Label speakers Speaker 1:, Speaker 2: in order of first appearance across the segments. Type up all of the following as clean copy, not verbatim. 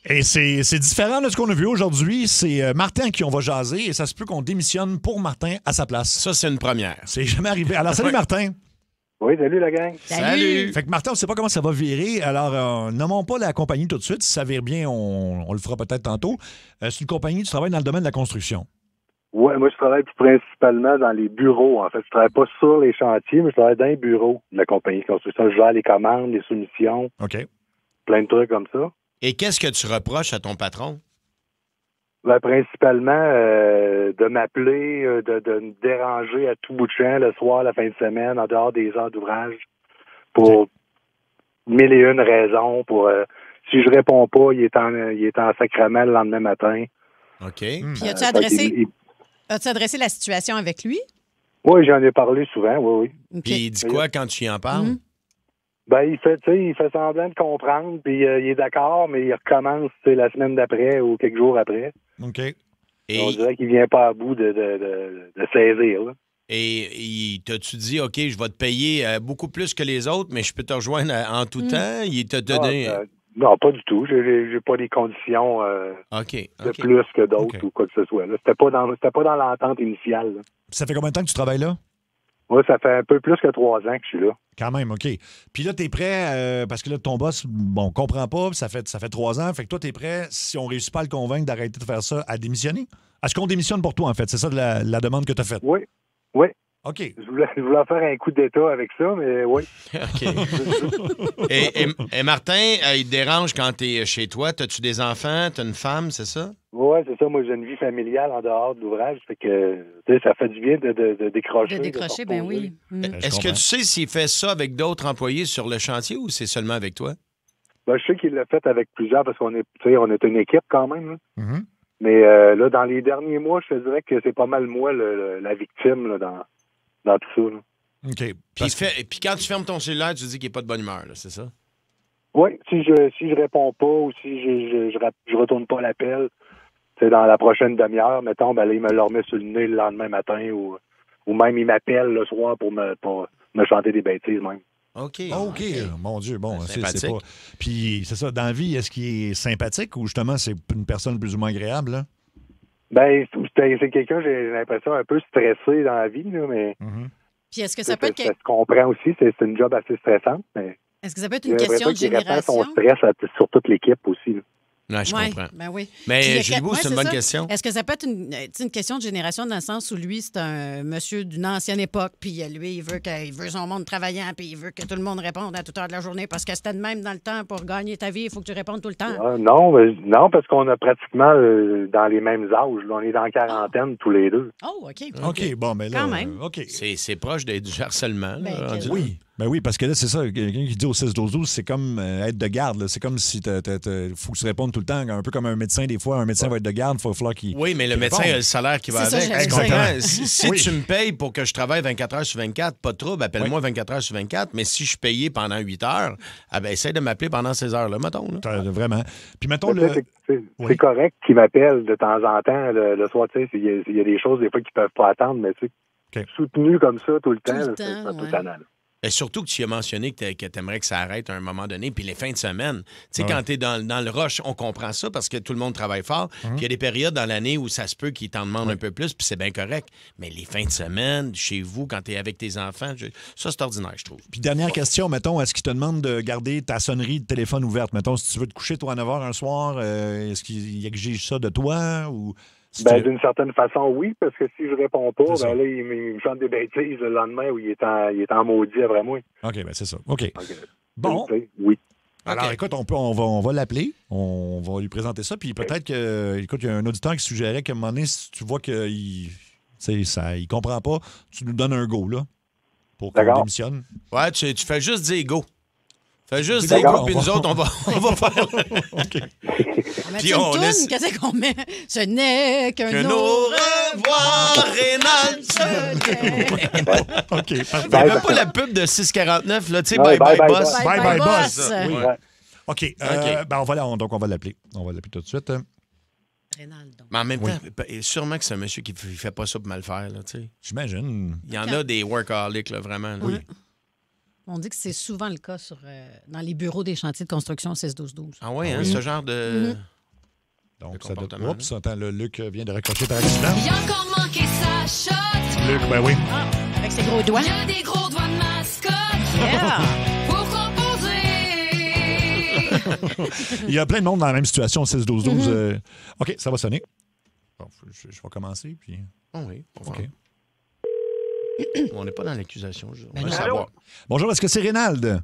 Speaker 1: Et c'est différent de ce qu'on a vu aujourd'hui. C'est Martin qui on va jaser et ça se peut qu'on démissionne pour Martin à sa place.
Speaker 2: Ça, c'est une première.
Speaker 1: C'est jamais arrivé. Alors, salut Martin.
Speaker 3: Oui, salut la gang.
Speaker 2: Salut.
Speaker 1: Fait que Martin, on ne sait pas comment ça va virer. Alors, nommons pas la compagnie tout de suite. Si ça vire bien, on le fera peut-être tantôt. C'est une compagnie, tu travailles dans le domaine de la construction.
Speaker 3: Oui, moi, je travaille principalement dans les bureaux. En fait, je travaille pas sur les chantiers, mais je travaille dans les bureaux de la compagnie de construction. Je gère les commandes, les soumissions,
Speaker 1: OK.
Speaker 3: plein de trucs comme ça.
Speaker 2: Et qu'est-ce que tu reproches à ton patron?
Speaker 3: Ben, principalement, de m'appeler, de me déranger à tout bout de champ le soir, la fin de semaine, en dehors des heures d'ouvrage, pour mille et une raisons. Si je réponds pas, il est en sacrament le lendemain matin.
Speaker 2: OK.
Speaker 4: Puis as-tu adressé la situation avec lui?
Speaker 3: Oui, j'en ai parlé souvent, oui.
Speaker 4: OK.
Speaker 2: Puis il dit quoi quand tu y en parles?
Speaker 3: Ben, il fait semblant de comprendre, puis il est d'accord, mais il recommence la semaine d'après ou quelques jours après.
Speaker 1: OK.
Speaker 3: On dirait qu'il vient pas à bout de saisir. Là.
Speaker 2: Et t'as-tu dit, OK, je vais te payer beaucoup plus que les autres, mais je peux te rejoindre en tout temps? Il t'a donné...
Speaker 3: Non, pas du tout. J'ai pas des conditions de plus que d'autres ou quoi que ce soit. Là. C'était pas dans l'entente initiale. Là.
Speaker 1: Ça fait combien de temps que tu travailles là?
Speaker 3: Oui, ça fait un peu plus que 3 ans que je suis là.
Speaker 1: Quand même, OK. Puis là, tu es prêt, parce que là, ton boss, bon, comprend pas, ça fait 3 ans. Fait que toi, tu es prêt, si on réussit pas à le convaincre d'arrêter de faire ça, à démissionner? Est-ce qu'on démissionne pour toi, en fait? C'est ça la demande que tu as faite?
Speaker 3: Oui.
Speaker 1: OK.
Speaker 3: Je voulais faire un coup d'État avec ça, mais oui.
Speaker 2: OK. et Martin, il te dérange quand tu es chez toi? T'as-tu des enfants? T'as une femme, c'est ça?
Speaker 3: Oui, c'est ça. Moi, j'ai une vie familiale en dehors de l'ouvrage. Fait que, ça fait du bien de décrocher.
Speaker 4: De décrocher, ben oui.
Speaker 2: Est-ce que tu sais s'il fait ça avec d'autres employés sur le chantier ou c'est seulement avec toi?
Speaker 3: Ben, je sais qu'il l'a fait avec plusieurs parce qu'on est une équipe quand même. Là.
Speaker 1: Mm-hmm.
Speaker 3: Mais là, dans les derniers mois, je te dirais que c'est pas mal moi la victime là, dans tout ça. Là.
Speaker 1: OK.
Speaker 2: Puis quand tu fermes ton cellulaire, tu dis qu'il n'est pas de bonne humeur, là, c'est ça?
Speaker 3: Oui, si je réponds pas ou si je retourne pas l'appel, dans la prochaine demi-heure, mettons, ben là, il me le remet sur le nez le lendemain matin ou même il m'appelle le soir pour me chanter des bêtises même.
Speaker 2: OK.
Speaker 1: Mon Dieu, bon, c'est pas...
Speaker 2: sympathique.
Speaker 1: Puis c'est ça, dans la vie, est-ce qu'il est sympathique ou justement c'est une personne plus ou moins agréable, là?
Speaker 3: Ben, c'est quelqu'un, j'ai l'impression, un peu stressé dans la vie, là, mais...
Speaker 4: Puis est-ce que ça peut être...
Speaker 3: Ça se comprend aussi, c'est une job assez stressante, mais...
Speaker 4: Est-ce que ça peut être une question de génération?
Speaker 3: Il répand son stress sur toute l'équipe aussi, là.
Speaker 2: Ouais, je comprends.
Speaker 4: Ben oui.
Speaker 2: Mais Julie Bou, c'est une bonne question.
Speaker 4: Est-ce que ça peut être une question de génération dans le sens où lui, c'est un monsieur d'une ancienne époque, puis lui, il veut son monde travaillant, puis il veut que tout le monde réponde à toute heure de la journée parce que c'était de même dans le temps pour gagner ta vie, il faut que tu répondes tout le temps.
Speaker 3: Non, parce qu'on a pratiquement dans les mêmes âges. Là, on est dans la quarantaine tous les deux.
Speaker 4: Oh, OK.
Speaker 1: OK, bon, mais là...
Speaker 4: Quand même.
Speaker 1: OK.
Speaker 2: C'est proche du harcèlement. Là,
Speaker 1: oui. Ben oui, parce que là, c'est ça. Quelqu'un qui dit au 6-12-12, c'est comme être de garde. Là. C'est comme si faut que tu répondes tout le temps. Un peu comme un médecin, des fois. Un médecin va être de garde, il va falloir qu'il...
Speaker 2: Oui, mais le médecin a le salaire qui va avec.
Speaker 1: Exactement.
Speaker 2: Si tu me payes pour que je travaille 24 heures sur 24, pas de trouble, appelle-moi 24 heures sur 24. Mais si je suis payé pendant 8 heures, essaie de m'appeler pendant ces heures-là, mettons. Là.
Speaker 1: Vraiment. Puis mettons
Speaker 3: c'est correct qu'il m'appelle de temps en temps le soir. Tu sais, il y a des choses des fois qui peuvent pas attendre, mais tu sais, soutenu comme ça tout le temps, c'est pas tout tannant.
Speaker 2: Et surtout que tu as mentionné que tu aimerais que ça arrête à un moment donné, puis les fins de semaine. Tu sais, quand tu es dans le rush, on comprend ça parce que tout le monde travaille fort. Puis il y a des périodes dans l'année où ça se peut qu'ils t'en demandent un peu plus, puis c'est bien correct. Mais les fins de semaine, chez vous, quand tu es avec tes enfants, ça, c'est ordinaire, je trouve.
Speaker 1: Puis dernière question, mettons, est-ce qu'il te demande de garder ta sonnerie de téléphone ouverte? Mettons, si tu veux te coucher, toi, à 9 h un soir, est-ce qu'il exige ça de toi ou...
Speaker 3: d'une certaine façon, oui, parce que si je réponds pas, là, il me chante des bêtises le lendemain où il est en maudit après moi.
Speaker 1: OK, ben c'est ça. OK. Bon.
Speaker 3: Oui.
Speaker 1: Alors, écoute, on va l'appeler, on va lui présenter ça, puis peut-être que, écoute, il y a un auditeur qui suggérait qu'à un moment donné, si tu vois qu'il comprend pas, tu nous donnes un go, là, pour qu'on démissionne.
Speaker 2: Ouais, tu fais juste dire go. Fais juste des groupes, puis nous autres, on va faire...
Speaker 4: OK. Puis on laisse... Qu'est-ce qu'on met? Ce n'est qu'un au revoir, Rénal.
Speaker 1: OK.
Speaker 2: Il n'y avait pas la pub de 649, là, tu sais, bye bye boss.
Speaker 1: Bye bye boss.
Speaker 3: Oui.
Speaker 1: OK. Ben on va l'appeler. On va l'appeler tout de suite.
Speaker 4: Rénaldo.
Speaker 2: Mais en même temps, sûrement que c'est un monsieur qui ne fait pas ça pour mal faire, là, tu sais.
Speaker 1: J'imagine.
Speaker 2: Il y en a des workaholics, là, vraiment. Là.
Speaker 4: Oui. On dit que c'est souvent le cas dans les bureaux des chantiers de construction 6-12-12.
Speaker 2: Ah oui, ce genre de...
Speaker 1: Donc,
Speaker 2: Le
Speaker 1: ça doit...
Speaker 2: comportement,
Speaker 1: Oups, attends, le Luc vient de raccrocher par accident.
Speaker 5: Il a encore manqué sa shot.
Speaker 1: Luc, ben oui.
Speaker 4: Ah, avec ses gros doigts.
Speaker 5: Il y a des gros doigts de mascotte.
Speaker 4: Yeah.
Speaker 5: Pour composer.
Speaker 1: Il y a plein de monde dans la même situation, 6-12-12. OK, ça va sonner. Bon, je vais commencer, puis...
Speaker 2: Oh oui, on
Speaker 1: OK.
Speaker 2: On n'est pas dans l'accusation. On
Speaker 4: Ben
Speaker 2: veut
Speaker 4: non.
Speaker 2: savoir.
Speaker 1: Bonjour, est-ce que c'est Rénald?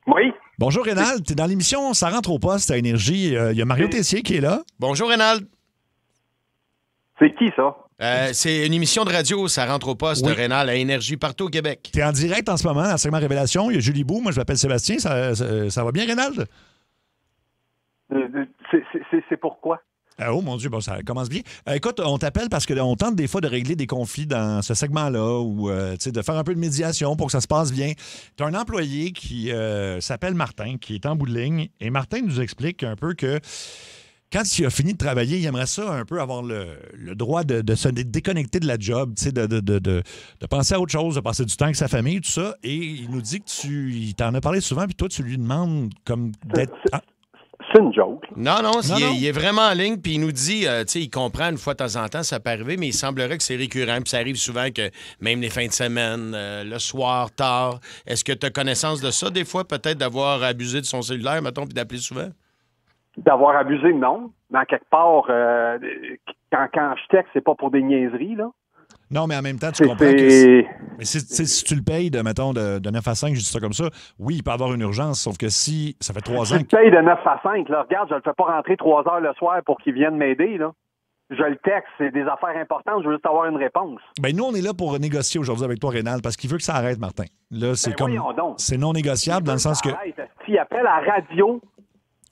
Speaker 3: Oui.
Speaker 1: Bonjour, Rénald. T'es dans l'émission Ça rentre au poste à Énergie. Il y a Mario Tessier qui est là.
Speaker 2: Bonjour, Rénald.
Speaker 3: C'est qui, ça?
Speaker 2: C'est une émission de radio, ça rentre au poste
Speaker 1: Oui.
Speaker 2: de Rénal à Énergie partout au Québec.
Speaker 1: T'es en direct en ce moment, à segment Révélation. Il y a Julie Bou. Moi, je m'appelle Sébastien. Ça va bien, Rénald?
Speaker 3: C'est pourquoi?
Speaker 1: Oh mon Dieu, bon, ça commence bien. Écoute, on t'appelle parce qu'on tente des fois de régler des conflits dans ce segment-là ou de faire un peu de médiation pour que ça se passe bien. Tu as un employé qui s'appelle Martin, qui est en bout de ligne, et Martin nous explique un peu que quand il a fini de travailler, il aimerait ça un peu avoir le droit de se déconnecter de la job, de penser à autre chose, de passer du temps avec sa famille, tout ça. Et il nous dit que il t'en a parlé souvent, puis toi, tu lui demandes comme d'être...
Speaker 3: C'est une joke.
Speaker 2: Non,
Speaker 1: Non.
Speaker 2: il est vraiment en ligne, puis il nous dit, tu sais, il comprend une fois de temps en temps, ça peut arriver, mais il semblerait que c'est récurrent, puis ça arrive souvent que même les fins de semaine, le soir, tard. Est-ce que tu as connaissance de ça, des fois, peut-être d'avoir abusé de son cellulaire, mettons, puis d'appeler souvent?
Speaker 3: D'avoir abusé, non. Mais à quelque part, quand je texte, c'est pas pour des niaiseries, là.
Speaker 1: Non, mais en même temps, tu comprends que...
Speaker 3: C'est...
Speaker 1: Mais si tu le payes, mettons, de 9 à 5, je dis ça comme ça, oui, il peut avoir une urgence, sauf que si ça fait 3 ans...
Speaker 3: Tu payes de 9 à 5, là. Regarde, je le fais pas rentrer 3 heures le soir pour qu'il vienne m'aider, là. Je le texte, c'est des affaires importantes, je veux juste avoir une réponse.
Speaker 1: Ben nous, on est là pour négocier aujourd'hui avec toi, Rénal, parce qu'il veut que ça arrête, Martin. Là, c'est comme...
Speaker 3: voyons donc.
Speaker 1: C'est non négociable dans le sens que...
Speaker 3: S'il appelle à radio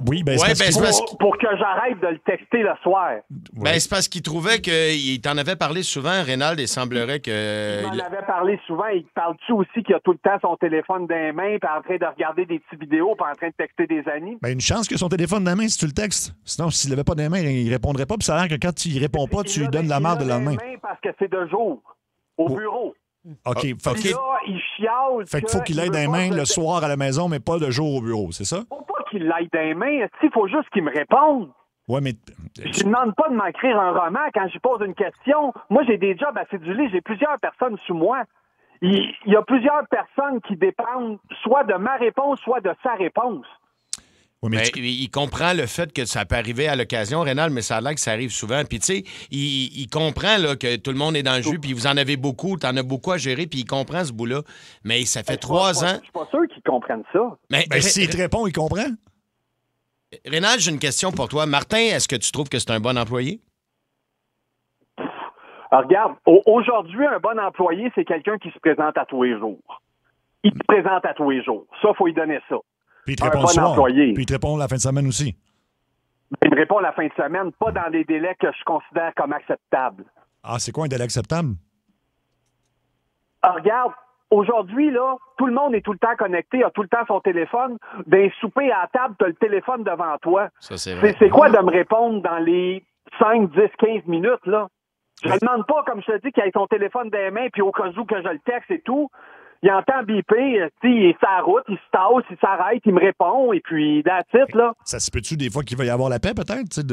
Speaker 1: Oui, ben
Speaker 2: Ouais,
Speaker 1: c'est parce
Speaker 2: ben,
Speaker 1: qu'il
Speaker 2: c'est
Speaker 1: faut-
Speaker 2: parce
Speaker 3: pour que j'arrête de le texter le soir.
Speaker 2: Ben, c'est parce qu'il trouvait qu'il t'en avait parlé souvent, Rénal, et semblerait
Speaker 3: Il
Speaker 2: que...
Speaker 3: m'en avait parlé souvent. Il parle-tu aussi qu'il a tout le temps son téléphone dans les mains, puis en train de regarder des petites vidéos, puis en train de texter des amis?
Speaker 1: Ben, une chance que son téléphone dans la main si tu le textes. Sinon, s'il l'avait pas dans les mains, il répondrait pas. Puis ça a l'air que quand il répond pas, tu lui donnes la marde le lendemain.
Speaker 3: Parce que c'est de jour, au
Speaker 1: Oh.
Speaker 3: bureau.
Speaker 1: OK.
Speaker 3: Puis
Speaker 1: Fait
Speaker 3: là, il chiale.
Speaker 1: qu'il faut qu'il aille dans les mains le soir à la maison, mais pas le jour au bureau, c'est ça?
Speaker 3: Faut pas qu'il l'aille dans les mains. Il faut juste qu'il me réponde.
Speaker 1: Ouais, mais...
Speaker 3: Je ne demande pas de m'écrire un roman quand je pose une question. Moi, j'ai des jobs assez du lit. J'ai plusieurs personnes sous moi. Il y a plusieurs personnes qui dépendent soit de ma réponse, soit de sa réponse.
Speaker 1: Ouais, mais
Speaker 2: Ben,
Speaker 1: tu-
Speaker 2: il comprend le fait que ça peut arriver à l'occasion, Rénal, mais ça a l'air que ça arrive souvent. Puis, tu sais, il comprend là, que tout le monde est dans le jus, puis vous en avez beaucoup, t'en as beaucoup à gérer, puis il comprend ce bout-là. Mais ça fait 3 ans.
Speaker 3: Je suis pas sûr qu'ils comprennent ça.
Speaker 2: Mais,
Speaker 1: Ben, s'il te répond, il comprend.
Speaker 2: Rénal, j'ai une question pour toi. Martin, est-ce que tu trouves que c'est un bon employé?
Speaker 3: Alors, regarde, aujourd'hui, un bon employé, c'est quelqu'un qui se présente à tous les jours. Il se présente à tous les jours. Ça, il faut lui donner ça.
Speaker 1: Puis il te
Speaker 3: Un
Speaker 1: répond
Speaker 3: bon
Speaker 1: le soir.
Speaker 3: employé.
Speaker 1: Puis il te répond la fin de semaine aussi.
Speaker 3: Il me répond la fin de semaine, pas dans des délais que je considère comme acceptables.
Speaker 1: Ah, c'est quoi un délai acceptable?
Speaker 3: Alors, regarde, aujourd'hui, là, tout le monde est tout le temps connecté, a tout le temps son téléphone. D'un souper à la table, tu as le téléphone devant toi.
Speaker 2: Ça, c'est vrai.
Speaker 3: C'est quoi de me répondre dans les 5, 10, 15 minutes, là? Je ne demande pas, comme je te dis, qu'il ait son téléphone dans les mains, puis au cas où que je le texte et tout. Il entend biper, il est sur la route, il se tasse, il s'arrête, il me répond, et puis that's it, là.
Speaker 1: Ça se peut-tu des fois qu'il va y avoir la paix, peut-être? Tu sais, tout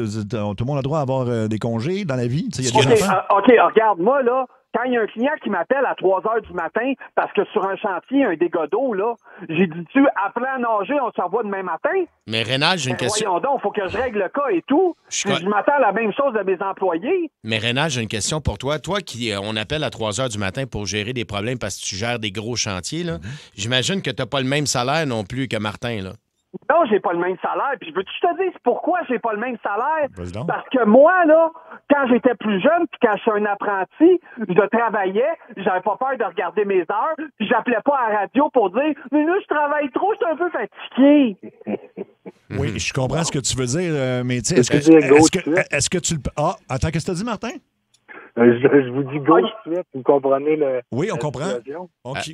Speaker 1: le monde a le droit d'avoir des congés dans la vie. Tu sais, il y a des enfants.
Speaker 3: OK, regarde, moi, là, quand il y a un client qui m'appelle à 3 heures du matin parce que sur un chantier, un dégât d'eau, là, j'ai dit-tu, apprends à nager, on se revoit demain matin?
Speaker 2: Mais Rénal, j'ai une question.
Speaker 3: Voyons donc, faut que je règle le cas et tout.
Speaker 2: Je
Speaker 3: Puis je m'attends à la même chose de mes employés.
Speaker 2: Mais Rénal, j'ai une question pour toi. Toi qui, on appelle à 3 heures du matin pour gérer des problèmes parce que tu gères des gros chantiers, là, j'imagine que tu n'as pas le même salaire non plus que Martin, là.
Speaker 3: Non, j'ai pas le même salaire. Puis veux-tu que je te dise pourquoi j'ai pas le même salaire?
Speaker 1: Vas-y donc.
Speaker 3: Parce que moi, là, quand j'étais plus jeune, puis quand je suis un apprenti, je travaillais, j'avais pas peur de regarder mes heures, puis j'appelais pas à la radio pour dire « Mais là, je travaille trop, je suis un peu fatigué. »
Speaker 1: Oui, je comprends ce que tu veux dire, mais tu sais, est-ce que,
Speaker 3: Je veux dire go
Speaker 1: est-ce
Speaker 3: tout de
Speaker 1: que,
Speaker 3: suite.
Speaker 1: est-ce que tu le... Ah, attends, qu'est-ce que tu as dit, Martin?
Speaker 3: Je vous dis go tout de suite, vous comprenez le.
Speaker 1: Oui, on comprend.
Speaker 3: situation?
Speaker 1: OK.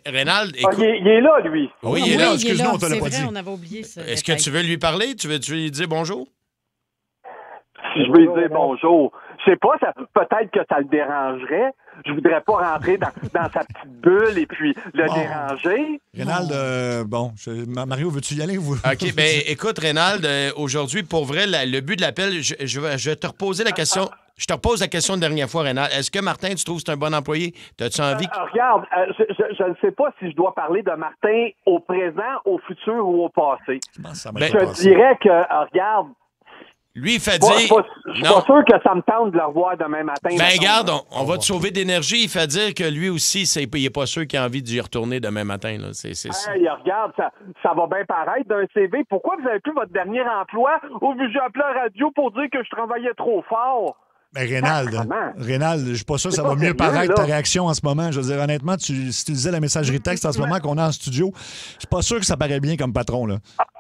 Speaker 2: Rénal,
Speaker 3: Ah,
Speaker 2: écoute,
Speaker 3: il est là, lui.
Speaker 2: oui, il est là.
Speaker 1: excuse-nous, on te l'a
Speaker 4: C'est
Speaker 1: pas
Speaker 4: vrai,
Speaker 1: dit.
Speaker 4: on avait oublié ça.
Speaker 2: Est-ce que tu veux lui parler? Tu veux lui dire bonjour?
Speaker 3: Si je veux lui dire bonjour.
Speaker 6: sais pas, peut-être que ça le dérangerait. Je voudrais pas rentrer dans sa petite bulle et puis le déranger.
Speaker 1: Rénald, Mario, veux-tu y aller?
Speaker 2: OK, ben écoute, Rénald, aujourd'hui, pour vrai, le but de l'appel, je vais te reposer la question. Je te repose la question de dernière fois, Rénald. Est-ce que Martin, tu trouves que c'est un bon employé? T'as-tu envie?
Speaker 6: Regarde, je ne sais pas si je dois parler de Martin au présent, au futur ou au passé. Je dirais que, regarde,
Speaker 2: lui, il fait
Speaker 6: je
Speaker 2: dire...
Speaker 6: suis pas sûr que ça me tente de le revoir demain matin.
Speaker 2: Ben, regarde, on va te sauver d'énergie. Il fait dire que lui aussi, il n'est pas sûr qu'il a envie d'y retourner demain matin. Là. C'est ça.
Speaker 6: Hey, regarde, ça va bien paraître d'un CV. Pourquoi vous avez plus votre dernier emploi où j'ai appelé à la radio pour dire que je travaillais trop fort?
Speaker 1: Mais Rénald, je suis pas sûr que ça va mieux paraître ta réaction en ce moment. Je veux dire, honnêtement, si tu disais la messagerie texte en ce moment qu'on a en studio, je suis pas sûr que ça paraît bien comme patron, là.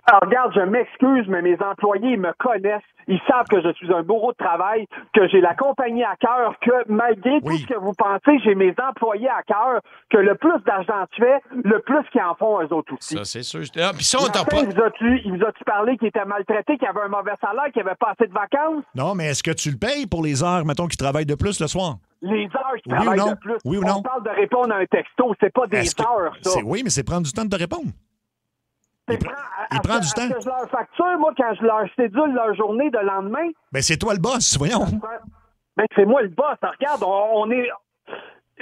Speaker 6: Alors, regarde, je m'excuse, mais mes employés, ils me connaissent. Ils savent que je suis un bourreau de travail, que j'ai la compagnie à cœur, que malgré tout ce que vous pensez, j'ai mes employés à cœur, que le plus d'argent tu fais, le plus qu'ils en font eux autres aussi.
Speaker 2: Ça, c'est sûr. Puis ça, on t'a
Speaker 6: pas... Il vous a-tu parlé qu'il était maltraité, qu'il avait un mauvais salaire, qu'il avait pas assez de vacances?
Speaker 1: Non, mais est-ce que tu le payes pour les heures, mettons, qu'il travaille de plus le soir?
Speaker 6: Les heures qu'il travaille de plus.
Speaker 1: Oui ou non?
Speaker 6: On parle de répondre à un texto, c'est pas des heures, ça.
Speaker 1: Oui, mais c'est prendre du temps de te répondre. Il prend du temps.
Speaker 6: Que je leur facture, moi, quand je leur cédule leur journée de lendemain.
Speaker 1: Ben, c'est toi le boss, voyons.
Speaker 6: Ben, c'est moi le boss. Regarde, on est.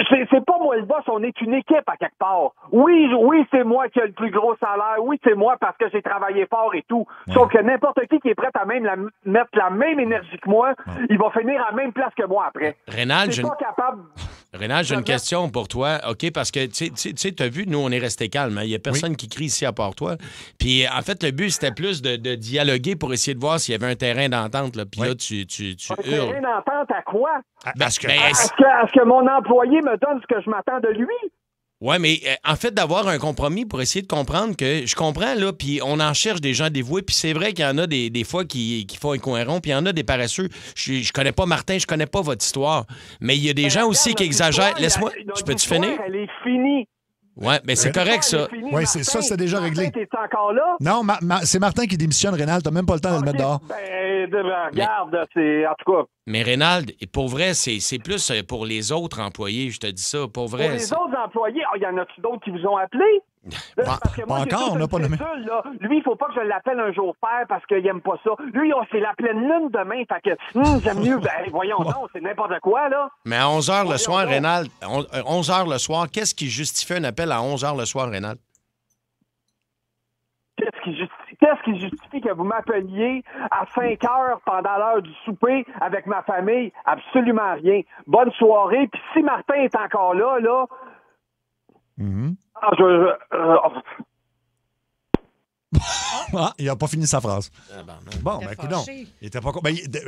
Speaker 6: C'est pas moi le boss, on est une équipe à quelque part. Oui, c'est moi qui ai le plus gros salaire. Oui, c'est moi parce que j'ai travaillé fort et tout. Ouais. Sauf que n'importe qui est prêt à mettre la même énergie que moi, il va finir à la même place que moi après.
Speaker 2: Rénald,
Speaker 6: Rénald,
Speaker 2: j'ai une question pour toi. OK, parce que, tu sais, tu as vu, nous, on est resté calme. Il n'y a personne qui crie ici à part toi. Puis, en fait, le but, c'était plus de dialoguer pour essayer de voir s'il y avait un terrain d'entente. Là. Puis là, tu
Speaker 6: un
Speaker 2: hurles.
Speaker 6: Terrain d'entente à quoi?
Speaker 2: Parce que,
Speaker 6: est-ce que mon employé me donne ce que je m'attends de lui?
Speaker 2: Oui, mais en fait, d'avoir un compromis pour essayer de comprendre que je comprends, là, puis on en cherche des gens dévoués, puis c'est vrai qu'il y en a des fois qui font un coin rond, puis il y en a des paresseux. Je connais pas Martin, je connais pas votre histoire, mais il y a des gens aussi qui exagèrent. Laisse-moi, je peux-tu finir?
Speaker 6: Elle est finie.
Speaker 2: Oui, mais c'est correct, ça.
Speaker 1: Oui, c'est ça, c'est déjà réglé.
Speaker 6: T'es encore là?
Speaker 1: Non, c'est Martin qui démissionne, Rénald. T'as même pas le temps de le mettre dehors.
Speaker 6: Regarde, c'est... En tout cas...
Speaker 2: Mais Rénald, pour vrai, c'est plus pour les autres employés, je te dis ça. Pour vrai.
Speaker 6: Pour les autres employés, il y en a-tu d'autres qui vous ont appelé?
Speaker 1: Pas encore, on n'a pas nommé.
Speaker 6: Lui, il faut pas que je l'appelle un jour père parce qu'il aime pas ça. Lui, c'est la pleine lune demain, fait que j'aime mieux. Voyons donc, c'est n'importe quoi, là.
Speaker 2: Mais à 11 h le soir, Rénald, 11 h le soir, qu'est-ce qui justifie un appel à 11 h le soir, Rénald?
Speaker 6: Qu'est-ce qui justifie que vous m'appeliez à 5 heures pendant l'heure du souper avec ma famille? Absolument rien. Bonne soirée. Puis si Martin est encore là,
Speaker 1: il n'a pas fini sa phrase. Bon,
Speaker 4: ben
Speaker 1: écoute donc. Il était pas...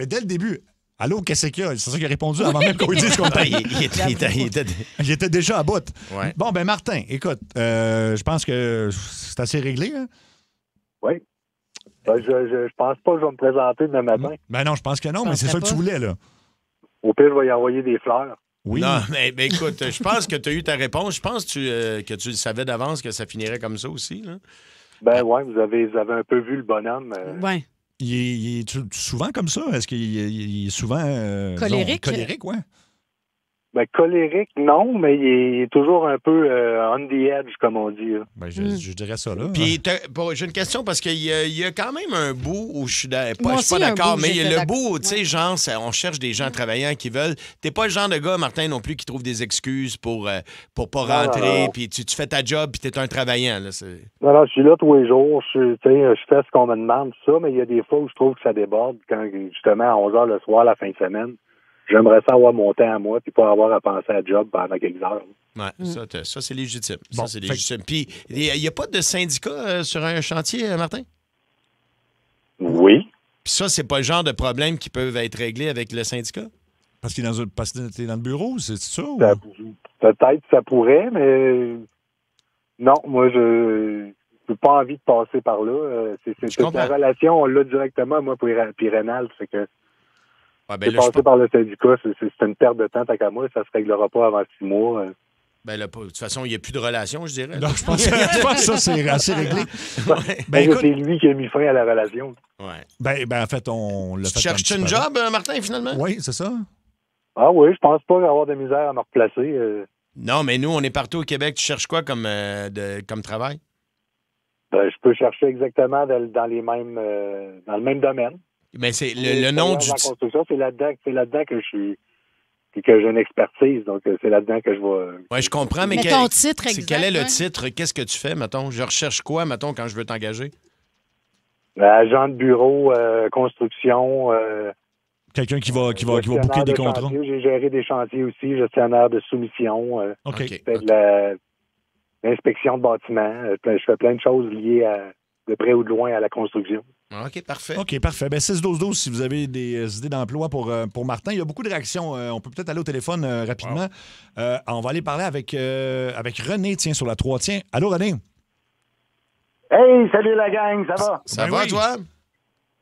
Speaker 1: dès le début... Allô, qu'est-ce qu'il y a? C'est ça qu'il a répondu avant même qu'on lui dise qu'on il était déjà à bout.
Speaker 2: Ouais.
Speaker 1: Bon, ben Martin, écoute, je pense que c'est assez réglé. Hein?
Speaker 3: Oui. Ben, je pense pas que je vais me présenter demain matin.
Speaker 1: Ben non, je pense que non, mais c'est ça que tu voulais, là.
Speaker 3: Au pire, je vais y envoyer des fleurs.
Speaker 2: Oui. Non, mais écoute, je pense que tu as eu ta réponse. Je pense que tu savais d'avance que ça finirait comme ça aussi. Là.
Speaker 3: Ben oui, vous avez un peu vu le bonhomme.
Speaker 4: Oui.
Speaker 1: Il est souvent comme ça? Est-ce qu'il est souvent...
Speaker 4: colérique?
Speaker 1: Colérique, oui.
Speaker 3: Ben, colérique, non, mais il est toujours un peu on the edge, comme on dit.
Speaker 1: Ben, je dirais ça, là.
Speaker 2: Puis, j'ai une question, parce qu'il y a quand même un bout où je suis pas d'accord, mais il y a le bout où, tu sais, genre, on cherche des gens travaillants qui veulent... T'es pas le genre de gars, Martin, non plus, qui trouve des excuses pour pas rentrer, puis tu fais ta job, puis t'es un travaillant, là.
Speaker 3: Non, je suis là tous les jours, je fais ce qu'on me demande, tout ça, mais il y a des fois où je trouve que ça déborde, quand, justement, à 11 h le soir, la fin de semaine. J'aimerais ça avoir mon temps à moi puis pas avoir à penser à job pendant quelques heures.
Speaker 2: Oui, ça c'est légitime. Bon, ça, c'est légitime. Puis, il n'y a pas de syndicat sur un chantier, Martin?
Speaker 3: Oui.
Speaker 2: Puis ça, c'est pas le genre de problème qui peuvent être réglés avec le syndicat?
Speaker 1: Parce qu'il est dans le bureau, c'est ça? Ou...
Speaker 3: Peut-être ça pourrait, mais non, moi, je n'ai pas envie de passer par là. C'est la relation, on l'a directement, moi, puis Rénald, c'est que passer par le syndicat, c'est une perte de temps, tant qu'à moi, ça se réglera pas avant 6 mois.
Speaker 2: Ben là, de toute façon, il n'y a plus de relation, je dirais.
Speaker 1: Non, je pense que ça, c'est assez réglé.
Speaker 3: Écoute, c'est lui qui a mis fin à la relation.
Speaker 2: Ouais.
Speaker 1: Ben en fait, on l'a fait.
Speaker 2: Tu cherches une job, Martin, finalement?
Speaker 1: Oui, c'est ça.
Speaker 3: Ah oui, je pense pas avoir de misère à me replacer.
Speaker 2: Non, mais nous, on est partout au Québec. Tu cherches quoi comme travail?
Speaker 3: Je peux chercher exactement dans le même domaine.
Speaker 2: Mais c'est le nom du...
Speaker 3: La construction, c'est là-dedans que que j'ai une expertise. Donc, c'est là-dedans que je vais...
Speaker 2: Oui, je comprends, mais
Speaker 4: ton titre exact,
Speaker 2: quel est le
Speaker 4: ouais.
Speaker 2: titre? Qu'est-ce que tu fais, mettons? Je recherche quoi, mettons, quand je veux t'engager?
Speaker 3: Agent de bureau, construction...
Speaker 1: Quelqu'un qui va
Speaker 3: gestionnaire
Speaker 1: booker des
Speaker 3: de
Speaker 1: contrats.
Speaker 3: chantier. J'ai géré des chantiers aussi, gestionnaire de soumission.
Speaker 1: OK.
Speaker 3: Je fais de l'inspection de bâtiments. Je fais plein de choses liées de près ou de loin à la construction.
Speaker 2: OK, parfait.
Speaker 1: OK, parfait. Ben 6-12-12, si vous avez des idées d'emploi pour Martin. Il y a beaucoup de réactions. On peut peut-être aller au téléphone rapidement. On va aller parler avec René, tiens, sur la 3. Tiens, allô, René?
Speaker 6: Hey, salut la gang, ça va?
Speaker 2: Ça
Speaker 1: Ben
Speaker 2: va,
Speaker 1: oui.
Speaker 2: toi?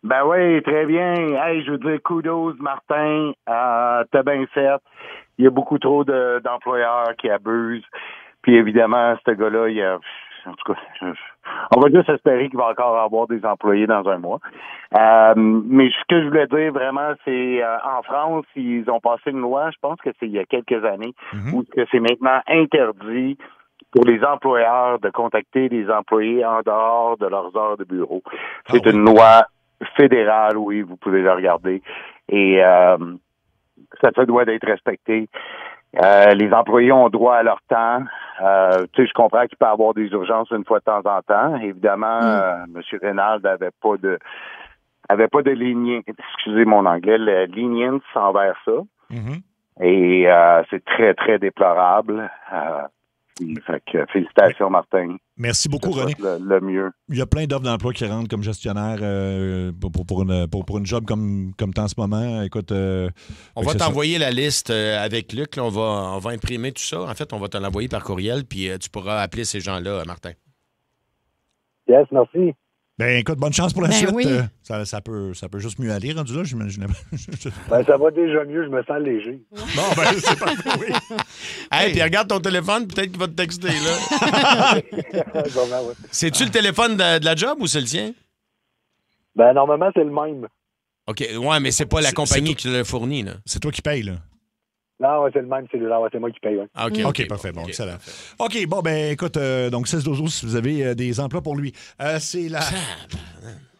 Speaker 6: Ben oui, très bien. Hey, je veux dire, kudos, Martin. T'as bien fait. Il y a beaucoup trop d'employeurs qui abusent. Puis évidemment, ce gars-là, en tout cas, on va juste espérer qu'il va encore avoir des employés dans un mois. Mais ce que je voulais dire vraiment, c'est en France, ils ont passé une loi, je pense que c'est il y a quelques années, où que c'est maintenant interdit pour les employeurs de contacter les employés en dehors de leurs heures de bureau. C'est une loi fédérale, oui, vous pouvez le regarder. Et ça se doit d'être respecté. Les employés ont droit à leur temps. Tu sais, je comprends qu'il peut y avoir des urgences une fois de temps en temps. Évidemment, M. Reynald avait pas de ligne, excusez mon anglais, le lenience envers ça. Et c'est très, très déplorable. Fait que félicitations, Martin.
Speaker 1: Merci beaucoup,
Speaker 6: Je te
Speaker 1: René.
Speaker 6: souhaite le mieux.
Speaker 1: Il y a plein d'offres d'emploi qui rentrent comme gestionnaire pour une job comme tu en ce moment. Écoute,
Speaker 2: On va t'envoyer la liste avec Luc. Là, on va imprimer tout ça. En fait, on va te l'envoyer par courriel, puis tu pourras appeler ces gens-là, Martin.
Speaker 3: Yes, merci.
Speaker 1: Ben écoute, bonne chance pour la
Speaker 4: Ben
Speaker 1: suite.
Speaker 4: oui.
Speaker 1: Ça peut juste mieux aller, rendu là, j'imagine.
Speaker 3: Ben, ça va déjà mieux, je me sens léger.
Speaker 1: Bon, ben c'est parfait, oui.
Speaker 2: Hey, puis regarde ton téléphone, peut-être qu'il va te texter, là.
Speaker 3: Vraiment, ouais.
Speaker 2: C'est-tu le téléphone de la job ou c'est le tien?
Speaker 3: Ben, normalement, c'est le même.
Speaker 2: OK, ouais, mais c'est pas la
Speaker 1: C'est
Speaker 2: compagnie
Speaker 1: tout.
Speaker 2: qui te l'a fourni, là.
Speaker 1: C'est toi qui payes, là.
Speaker 3: Non, ouais, c'est le même cellulaire. Ouais, c'est moi qui paye. Ouais.
Speaker 2: OK,
Speaker 1: OK, parfait. Bon,
Speaker 2: OK,
Speaker 1: excellent.
Speaker 2: parfait.
Speaker 1: OK, bon, ben écoute, donc 16-12, si vous avez des emplois pour lui. C'est la...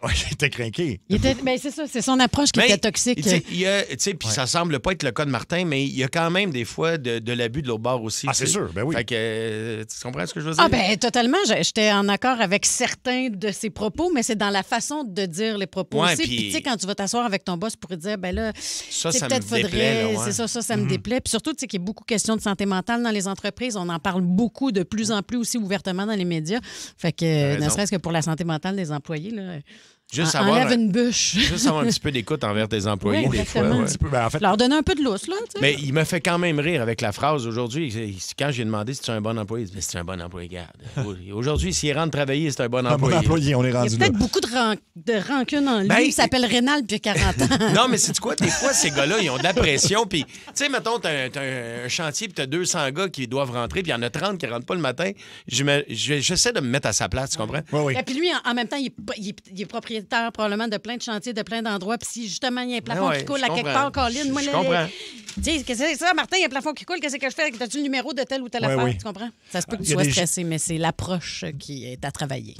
Speaker 1: Ouais, il était craqué.
Speaker 4: Ben, c'est ça, c'est son approche qui
Speaker 2: Mais,
Speaker 4: était toxique.
Speaker 2: tu sais, puis ça semble pas être le cas de Martin, mais il y a quand même des fois de l'abus de l'autre bord aussi.
Speaker 1: Ah,
Speaker 2: tu
Speaker 1: c'est
Speaker 2: sais.
Speaker 1: sûr, ben oui.
Speaker 2: Fait que, tu comprends ce que je veux dire?
Speaker 4: Ah ben totalement, j'étais en accord avec certains de ses propos, mais c'est dans la façon de dire les propos
Speaker 2: Ouais,
Speaker 4: aussi.
Speaker 2: puis-
Speaker 4: Puis tu sais, quand tu vas t'asseoir avec ton boss pour lui dire, ben là,
Speaker 2: Ça,
Speaker 4: c'est
Speaker 2: ça
Speaker 4: peut-être
Speaker 2: me déplaît, là, ouais.
Speaker 4: c'est ça me déplaît. Puis surtout, tu sais qu'il y a beaucoup de questions de santé mentale dans les entreprises. On en parle beaucoup, de plus en plus aussi ouvertement dans les médias. Fait que,
Speaker 2: raison.
Speaker 4: ne serait-ce que pour la santé mentale des employés, là,
Speaker 2: Juste
Speaker 4: enlève une bûche.
Speaker 2: juste avoir un petit peu d'écoute envers tes employés,
Speaker 4: Oui,
Speaker 2: des fois.
Speaker 4: exactement.
Speaker 2: ouais.
Speaker 1: Un petit peu, ben, en fait,
Speaker 4: Leur donner un peu de lousse, là, tu sais.
Speaker 2: Mais il me fait quand même rire avec la phrase aujourd'hui. Quand j'ai demandé si tu es un bon employé, il dit, c'est un bon employé, garde. Aujourd'hui, s'il rentre travailler, c'est un bon
Speaker 1: un bon
Speaker 2: employé.
Speaker 1: employé, on est
Speaker 4: Il y a
Speaker 1: rendu là.
Speaker 4: peut-être beaucoup de rancune en lui.
Speaker 2: Ben,
Speaker 4: Il s'appelle Rénal depuis 40 ans.
Speaker 2: Non, mais c'est quoi? Des fois, ces gars-là, ils ont de la pression. Puis, tu sais, mettons, t'as un chantier, puis t'as 200 gars qui doivent rentrer, puis il y en a 30 qui rentrent pas le matin. J'essaie de me mettre à sa place, tu comprends?
Speaker 1: Oui, oui.
Speaker 4: Et puis lui, en même temps, il est propriétaire probablement de plein de chantiers, de plein d'endroits. Puis si justement il y a un plafond
Speaker 2: Ouais,
Speaker 4: qui coule
Speaker 2: je
Speaker 4: à quelque
Speaker 2: comprends.
Speaker 4: part, Colline, moi,
Speaker 2: Je
Speaker 4: là,
Speaker 2: comprends.
Speaker 4: tu sais, qu'est-ce que c'est ça, Martin, il y a un plafond qui coule, qu'est-ce que je fais? T'as-tu le numéro de telle ou telle
Speaker 1: Ouais,
Speaker 4: affaire?
Speaker 1: oui.
Speaker 4: Tu comprends? Ça se peut que
Speaker 1: Il
Speaker 4: tu
Speaker 1: y a
Speaker 4: sois
Speaker 1: des-
Speaker 4: stressé, mais c'est l'approche qui est à travailler.